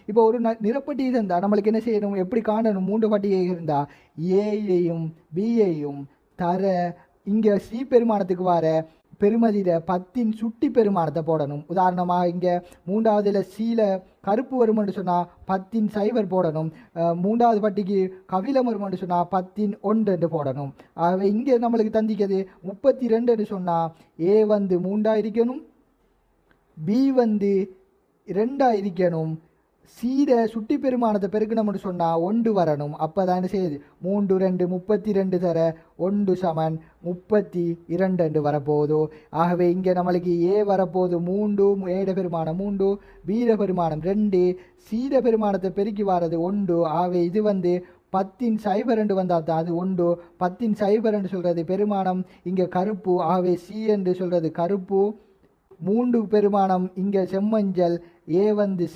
இப்போ ஒரு நிறப்பட்டிகை இருந்தால் நம்மளுக்கு என்ன செய்யணும், எப்படி காணணும், 3 பட்டிகை இருந்தால் ஏயையும் பியையும் தர இங்கே சி பெருமானத்துக்கு வர பெருமதியில் 10 சுட்டி பெருமானத்தை போடணும். உதாரணமாக இங்கே 3வதுல சீல கருப்பு வருமென்று சொன்னால் 10 போடணும். 3வது பட்டிக்கு கபிலம் வருமென்று சொன்னால் 10 போடணும். ஆகவே இங்கே நம்மளுக்கு தந்திக்கிறது 32 சொன்னால் ஏ 3 இருக்கணும், பி 2 இருக்கணும், சீர சுட்டி பெருமானத்தை பெருக்கணும்னு சொன்னால் 1 வரணும். அப்போ தான் என்ன செய்யுது, 3 2 32 தர 1 சமன் 32 வரப்போகுது. ஆகவே இங்கே நம்மளுக்கு ஏ வரப்போகுது 3, ஏட பெருமானம் 3, பீர பெருமானம் 2, சீர பெருமானத்தை பெருக்கி வர்றது 1. ஆகவே இது 10 வந்தால் தான் அது 1. 10 சொல்கிறது பெருமானம் இங்கே கருப்பு. ஆகவே சி என்று சொல்கிறது கருப்பு. 3 பெருமானம் இங்கே செம்மஞ்சள், ஏ செம்மஞ்சள்.